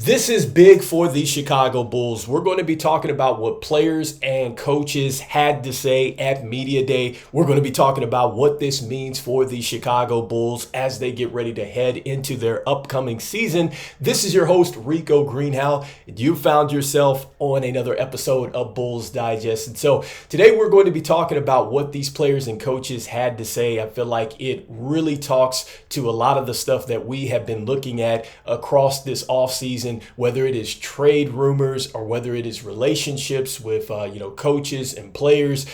This is big for the Chicago Bulls. We're going to be talking about what players and coaches had to say at Media Day. We're going to be talking about what this means for the Chicago Bulls as they get ready to head into their upcoming season. This is your host, Rico Greenhowe. You found yourself on another episode of Bulls Digest. And so today we're going to be talking about what these players and coaches had to say. I feel like it really talks to a lot of the stuff that we have been looking at across this offseason. Whether it is trade rumors or whether it is relationships with, coaches and players,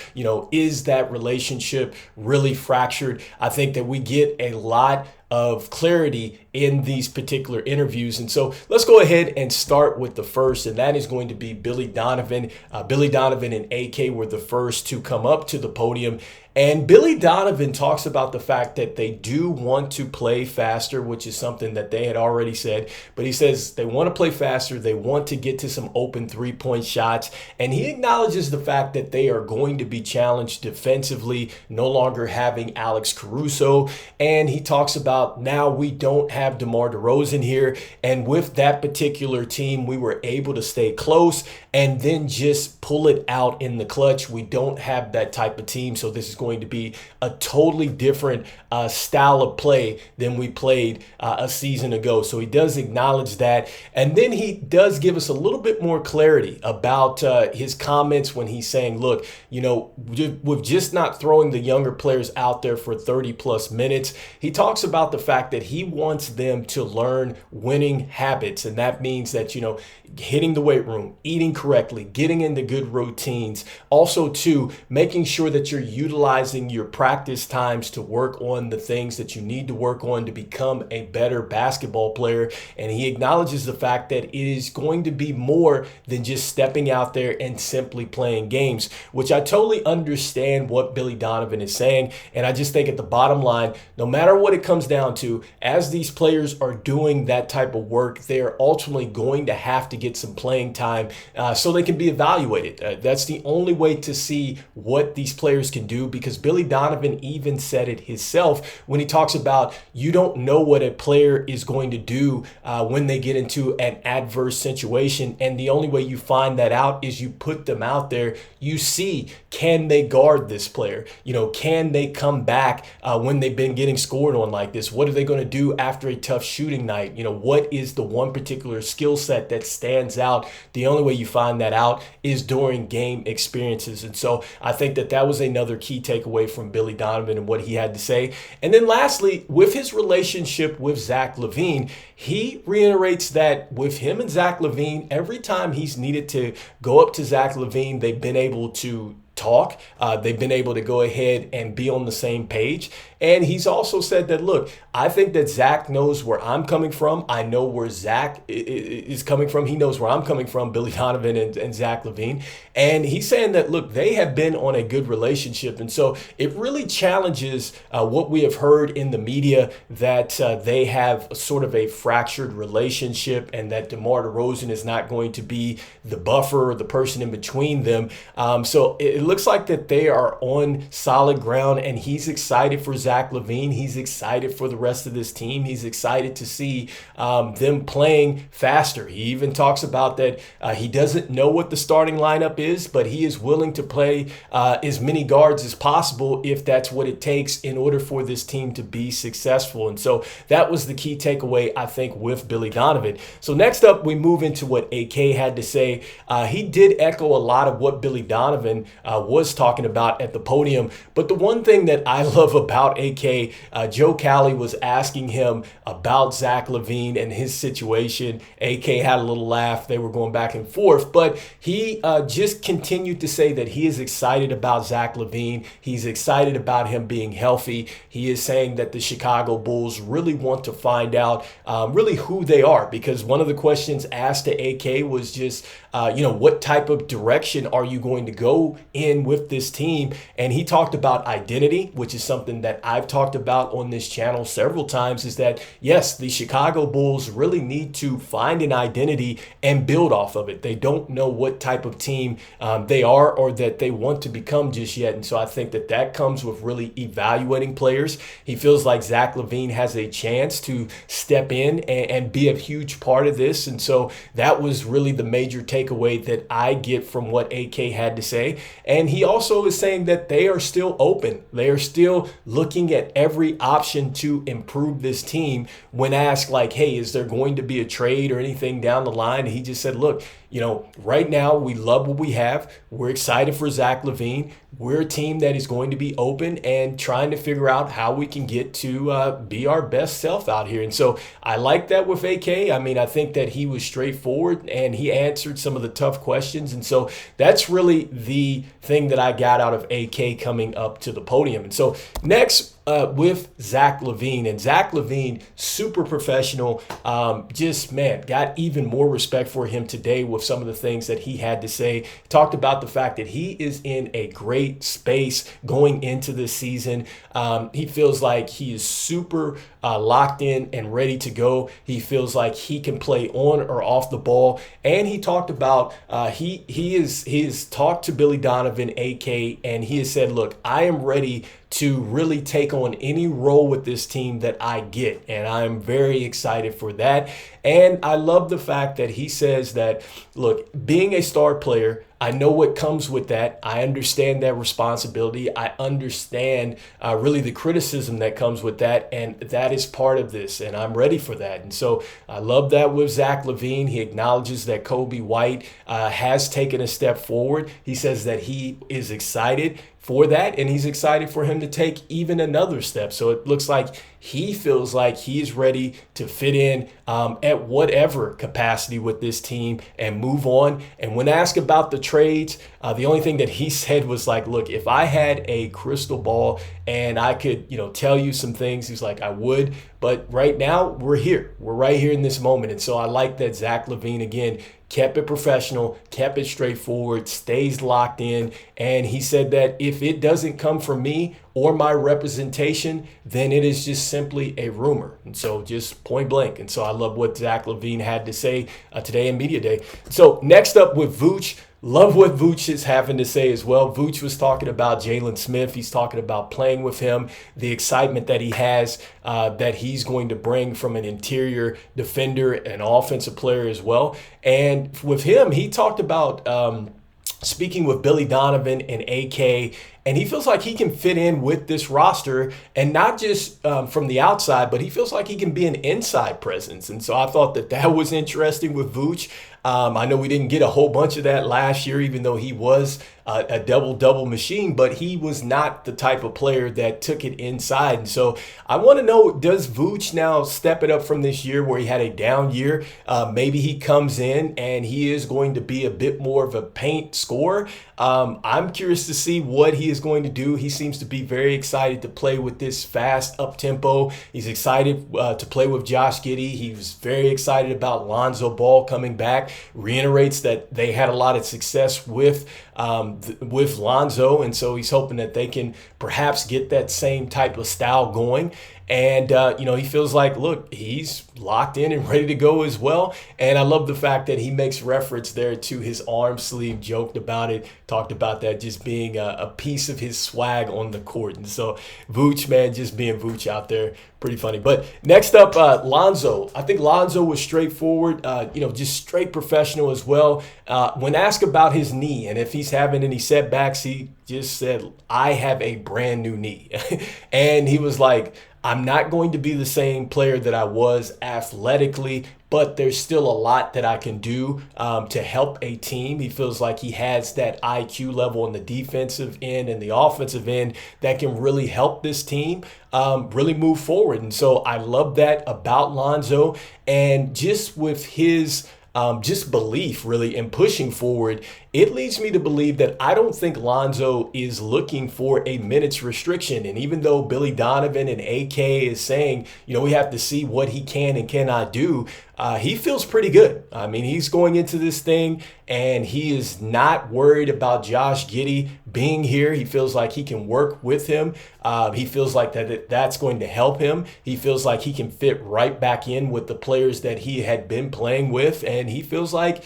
is that relationship really fractured? I think that we get a lot of clarity in these particular interviews. And so let's go ahead and start with the first, and that is going to be Billy Donovan. Billy Donovan and AK were the first to come up to the podium. And Billy Donovan talks about the fact that they do want to play faster, which is something that they had already said. But he says they want to play faster. They want to get to some open three-point shots. And he acknowledges the fact that they are going to be challenged defensively, no longer having Alex Caruso. And he talks about now we don't have DeMar DeRozan here. And with that particular team, we were able to stay close and then just pull it out in the clutch. We don't have that type of team. So this is going to be a totally different style of play than we played a season ago. So he does acknowledge that. And then he does give us a little bit more clarity about his comments when he's saying, look, with just not throwing the younger players out there for 30 plus minutes, he talks about the fact that he wants them to learn winning habits. And that means that, hitting the weight room, eating correctly, getting into good routines. Also, too, making sure that you're utilizing your practice times to work on the things that you need to work on to become a better basketball player. And he acknowledges the fact that it is going to be more than just stepping out there and simply playing games, which I totally understand what Billy Donovan is saying. And I just think at the bottom line, no matter what it comes down to, as these players are doing that type of work, they're ultimately going to have to get some playing time so they can be evaluated. That's the only way to see what these players can do, because Billy Donovan even said it himself when he talks about you don't know what a player is going to do when they get into an adverse situation. And the only way you find that out is you put them out there. You see, can they guard this player? Can they come back when they've been getting scored on like this? What are they going to do after a tough shooting night? What is the one particular skill set that stands out? The only way you find that out is during game experiences. And so I think that was another key takeaway from Billy Donovan and what he had to say. And then lastly, with his relationship with Zack LaVine, he reiterates that with him and Zack LaVine, every time he's needed to go up to Zack LaVine, they've been able to talk. They've been able to go ahead and be on the same page. And he's also said that, look, I think that Zack knows where I'm coming from. I know where Zack is coming from. He knows where I'm coming from, Billy Donovan and Zack LaVine. And he's saying that, look, they have been on a good relationship. And so it really challenges what we have heard in the media, that they have sort of a fractured relationship and that DeMar DeRozan is not going to be the buffer or the person in between them. So it looks like that they are on solid ground, and he's excited for Zack LaVine. He's excited for the rest of this team. He's excited to see them playing faster. He even talks about that he doesn't know what the starting lineup is, but he is willing to play as many guards as possible if that's what it takes in order for this team to be successful. And so that was the key takeaway, I think, with Billy Donovan. So next up, we move into what AK had to say. He did echo a lot of what Billy Donovan was talking about at the podium. But the one thing that I love about AK, Joe Cowley was asking him about Zack LaVine and his situation. AK had a little laugh. They were going back and forth, but he just continued to say that he is excited about Zack LaVine. He's excited about him being healthy. He is saying that the Chicago Bulls really want to find out really who they are, because one of the questions asked to AK was just, what type of direction are you going to go in in with this team. And he talked about identity, which is something that I've talked about on this channel several times, is that, yes, the Chicago Bulls really need to find an identity and build off of it. They don't know what type of team they are or that they want to become just yet. And so I think that that comes with really evaluating players. He feels like Zack LaVine has a chance to step in and be a huge part of this. And so that was really the major takeaway that I get from what AK had to say. And he also is saying that they are still open. They are still looking at every option to improve this team. When asked, like, hey, is there going to be a trade or anything down the line? He just said, look, right now we love what we have. We're excited for Zack LaVine. We're a team that is going to be open and trying to figure out how we can get to be our best self out here. And so I like that with AK. I mean, I think that he was straightforward and he answered some of the tough questions. And so that's really the thing that I got out of AK coming up to the podium. And so next, with Zack LaVine. And Zack LaVine, super professional, got even more respect for him today with some of the things that he had to say. Talked about the fact that he is in a great space going into this season. He feels like he is super locked in and ready to go. He feels like he can play on or off the ball. And he talked about he has talked to Billy Donovan, AK, and he has said, look, I am ready to really take on any role with this team that I get. And I'm very excited for that. And I love the fact that he says that, look, being a star player, I know what comes with that. I understand that responsibility. I understand really the criticism that comes with that. And that is part of this. And I'm ready for that. And so I love that with Zack LaVine. He acknowledges that Kobe White has taken a step forward. He says that he is excited for that, and he's excited for him to take even another step. So it looks like he feels like he's ready to fit in at whatever capacity with this team and move on. And when asked about the trades, the only thing that he said was like, look, if I had a crystal ball and I could, tell you some things, he's like, I would. But right now, we're here. We're right here in this moment. And so I like that Zack LaVine, again, kept it professional, kept it straightforward, stays locked in. And he said that if it doesn't come from me or my representation, then it is just simply a rumor. And so just point blank. And so I love what Zack LaVine had to say today in Media Day. So next up with Vooch. Love what Vooch is having to say as well. Vooch was talking about Jalen Smith. He's talking about playing with him, the excitement that he has, that he's going to bring from an interior defender and offensive player as well. And with him, he talked about speaking with Billy Donovan and AK, and he feels like he can fit in with this roster, and not just from the outside, but he feels like he can be an inside presence. And so I thought that was interesting with Vooch. I know we didn't get a whole bunch of that last year, even though he was a double-double machine, but he was not the type of player that took it inside. And so I want to know, does Vooch now step it up from this year where he had a down year? Maybe he comes in and he is going to be a bit more of a paint scorer. I'm curious to see what he is going to do. He seems to be very excited to play with this fast up-tempo. He's excited to play with Josh Giddy. He was very excited about Lonzo Ball coming back. Reiterates that they had a lot of success with Lonzo, and so he's hoping that they can perhaps get that same type of style going. And, he feels like, look, he's locked in and ready to go as well. And I love the fact that he makes reference there to his arm sleeve, joked about it, talked about that just being a piece of his swag on the court. And so Vooch, man, just being Vooch out there, pretty funny. But next up, Lonzo. I think Lonzo was straightforward, just straight professional as well. When asked about his knee and if he's having any setbacks, he just said, I have a brand new knee. And he was like, I'm not going to be the same player that I was athletically, but there's still a lot that I can do to help a team. He feels like he has that IQ level on the defensive end and the offensive end that can really help this team really move forward. And so I love that about Lonzo. And just with his just belief really in pushing forward, it leads me to believe that I don't think Lonzo is looking for a minutes restriction. And even though Billy Donovan and AK is saying, we have to see what he can and cannot do, he feels pretty good. I mean, he's going into this thing and he is not worried about Josh Giddy being here. He feels like he can work with him. He feels like that's going to help him. He feels like he can fit right back in with the players that he had been playing with. And he feels like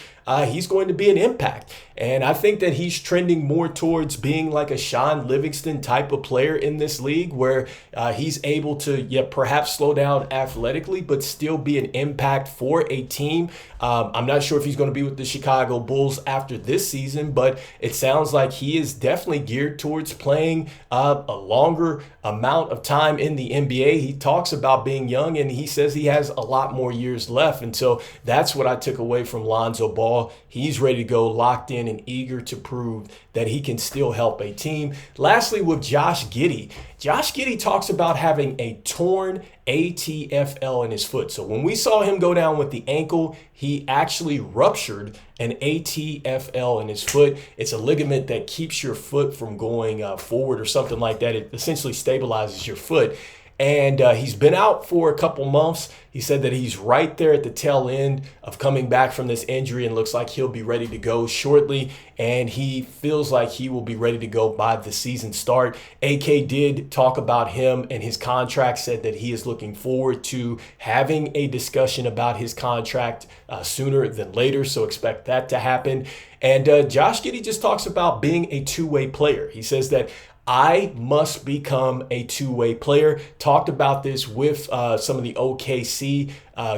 he's going to be an impact. And I think that he's trending more towards being like a Sean Livingston type of player in this league where he's able to perhaps slow down athletically, but still be an impact for a team. I'm not sure if he's going to be with the Chicago Bulls after this season, but it sounds like he is definitely geared towards playing a longer amount of time in the NBA. He talks about being young and he says he has a lot more years left. And so that's what I took away from Lonzo Ball. He's ready to go, locked in and eager to prove that he can still help a team. Lastly, with Josh Giddy. Josh Giddy talks about having a torn ATFL in his foot. So when we saw him go down with the ankle, he actually ruptured an ATFL in his foot. It's a ligament that keeps your foot from going forward or something like that. It essentially stabilizes your foot. And he's been out for a couple months. He said that he's right there at the tail end of coming back from this injury and looks like he'll be ready to go shortly. And he feels like he will be ready to go by the season start. AK did talk about him and his contract, said that he is looking forward to having a discussion about his contract sooner than later. So expect that to happen. And Josh Giddey just talks about being a two-way player. He says that I must become a two-way player. Talked about this with some of the OKC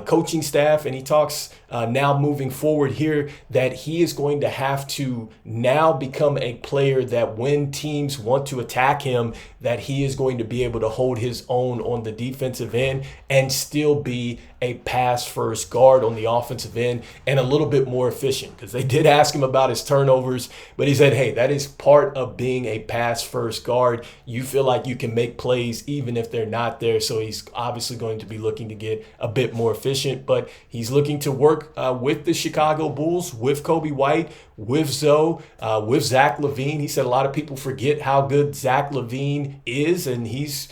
coaching staff, and he talks now moving forward here that he is going to have to now become a player that when teams want to attack him, that he is going to be able to hold his own on the defensive end and still be a pass-first guard on the offensive end and a little bit more efficient, because they did ask him about his turnovers, but he said, hey, that is part of being a pass-first guard. You feel like you can make plays even if they're not there, so he's obviously going to be looking to get a bit more efficient, but he's looking to work with the Chicago Bulls, with Kobe White, with Zoe, with Zack LaVine. He said a lot of people forget how good Zack LaVine is, and he's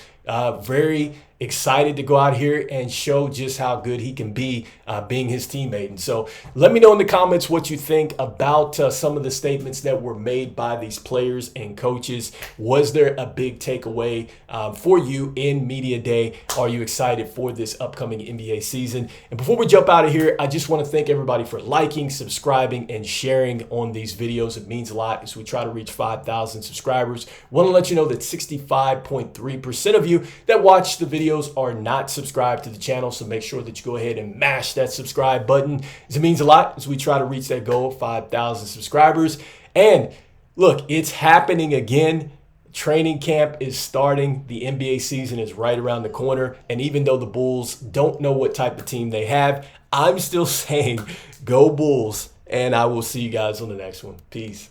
very excited to go out here and show just how good he can be being his teammate. And so let me know in the comments what you think about some of the statements that were made by these players and coaches. Was there a big takeaway for you in Media Day? Are you excited for this upcoming NBA season? And before we jump out of here, I just want to thank everybody for liking, subscribing, and sharing on these videos. It means a lot as we try to reach 5,000 subscribers. Want to let you know that 65.3% of you that watch the videos are not subscribed to the channel, so make sure that you go ahead and mash that subscribe button, as it means a lot as we try to reach that goal of 5,000 subscribers. And look, it's happening again. Training camp is starting. The NBA season is right around the corner. And even though the Bulls don't know what type of team they have, I'm still saying go Bulls. And I will see you guys on the next one. Peace.